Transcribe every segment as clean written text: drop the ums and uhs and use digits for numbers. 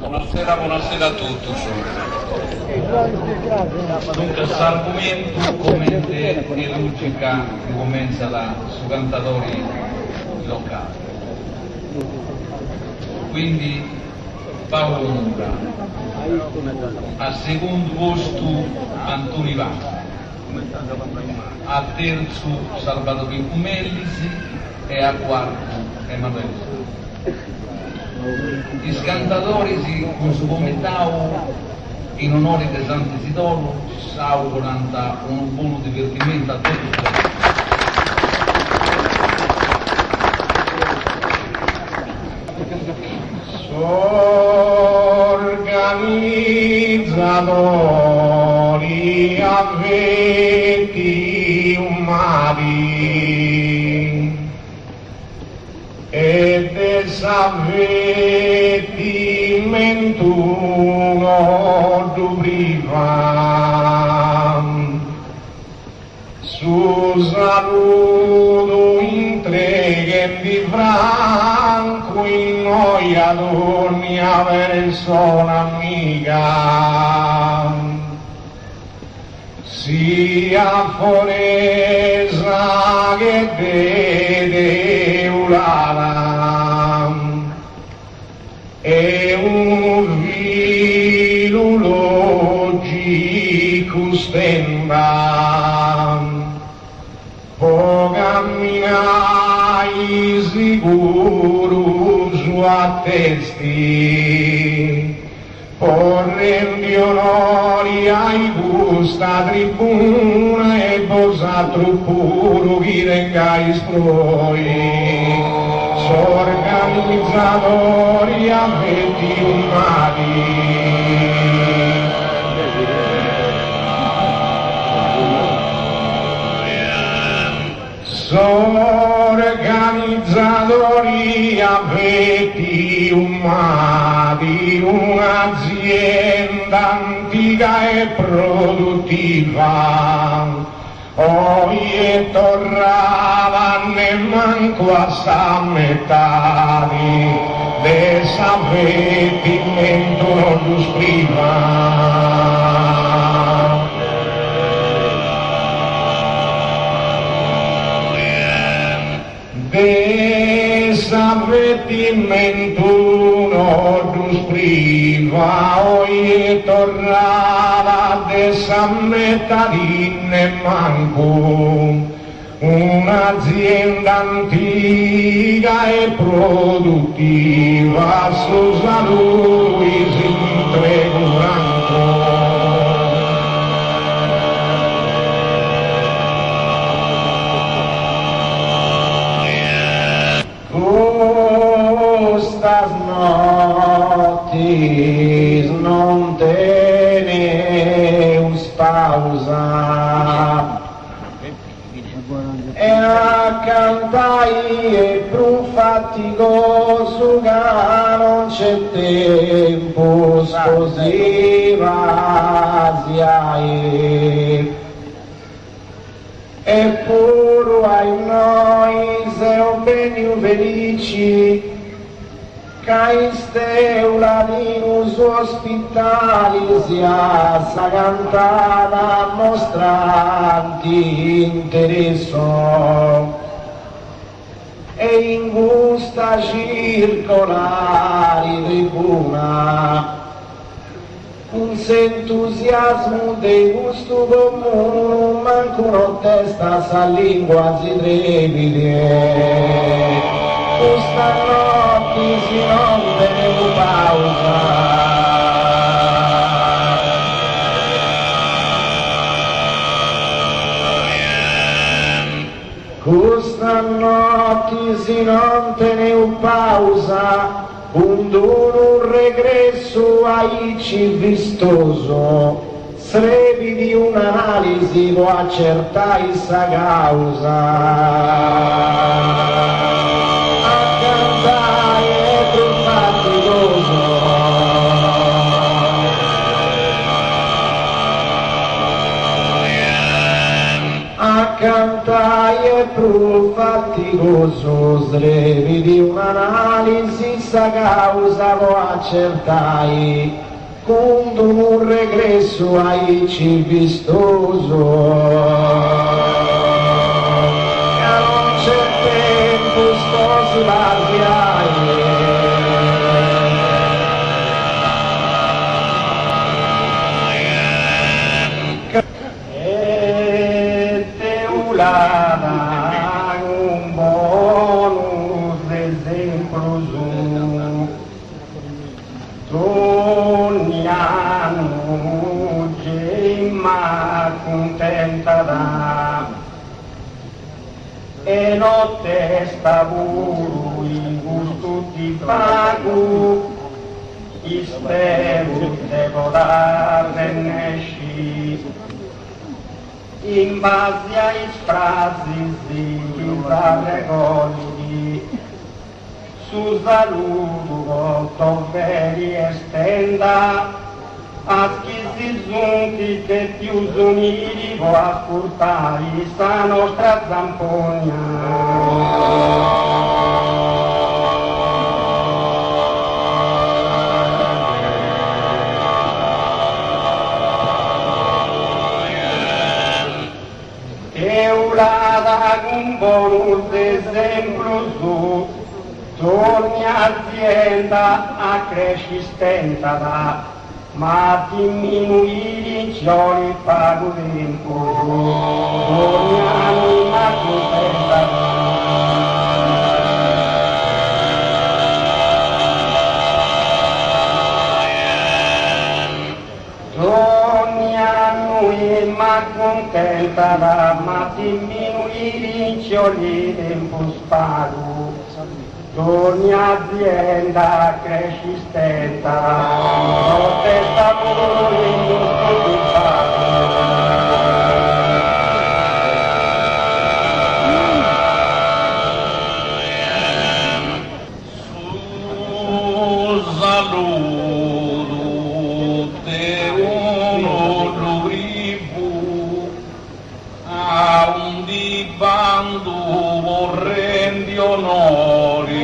Buonasera a tutti. Dunque, l'argomento come educa comincia su cantatori locali. Quindi Paolo Mura, al secondo posto Antonio Vanni, a terzo Salvatore Cumellis e a quarto Emanuele. I cantatori si consumomentano in onore di Sant'Isidoro, si augurano un buon divertimento a tutti. Organizzatori avvetti umani ed esavvetimentuno dubrivan su saluto intreghen di franco in noi ad ogni persona amica sia foresa che deulana e un filologico stemba può camminare sicuro su a testi porrendi onori ai gusta tribuna e posatro puro chi rengai sproi s'organizzatori avvetti umani s'organizzatori avvetti umani, un'azienda antica e produttiva, oggi tornava manco a sta metà de s'avvetimento non giustifica. Desavvetimentuno giustifica, oggi tornava desammetadine manco, un'azienda antica e produttiva, su lui si intregurando. Questas notis non teneus pausa e a cantai e più faticoso che non c'è tempo così vasiai eppure ai noi siamo ben felici che steuladinus ospitali sia sa cantata mostranti interesso e in gusta circolari tribuna un entusiasmo de gusto comune manco una testa sa lingua si trepide questa notte si non tenevo pausa questa notte si non tenevo pausa un regresso aici vistoso, srebi di un'analisi può accertare sa causa. A cantare è più faticoso. A cantare è più faticoso, slevi di un'analisi, sta causa lo accertai, con un regresso ai vistoso. E non c'è tempo, sposi un bonus esempio su torniamo gemma contenta da e notte sta puro in gusto di pago spero devo darne nesci in base ai frasi di regoli su saluto molto veri estenda a chi si giunti che più uniti può ascoltare sta nostra zampogna. Un bonus esempio su torni azienda a crescita ma diminuire ciò il pago tempo torni anima contenta ma contenta ma diminuire cioli tempo spago torni azienda cresci stenta notte sta pure in gusto di bando vorrendi onori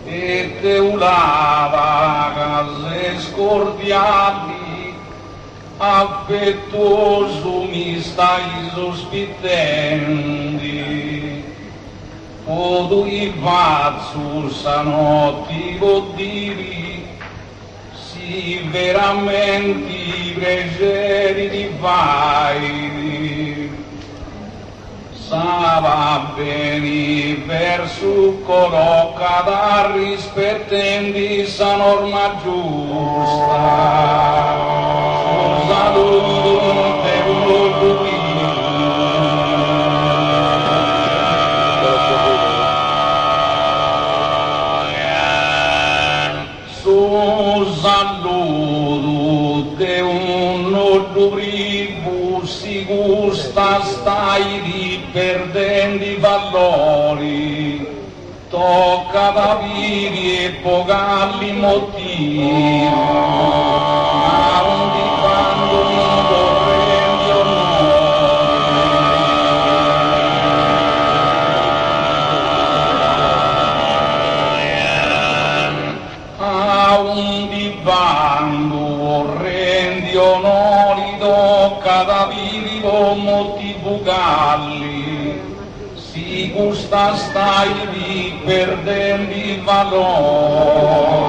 e te ulava case scordiali affettuoso mi stai sospitendi o tu i pazzo sanotti vodiri si veramente piaceri di fai sa bene verso colloca da rispettendo sa norma giusta saluto te voglio saluto te si gusta stai riperdendo i valori tocca da vivi e pocarli motivi ma un di quando non vorrendi un di quando vorrendi onori tocca da vivi molti bugalli si gusta stai perdendo il valore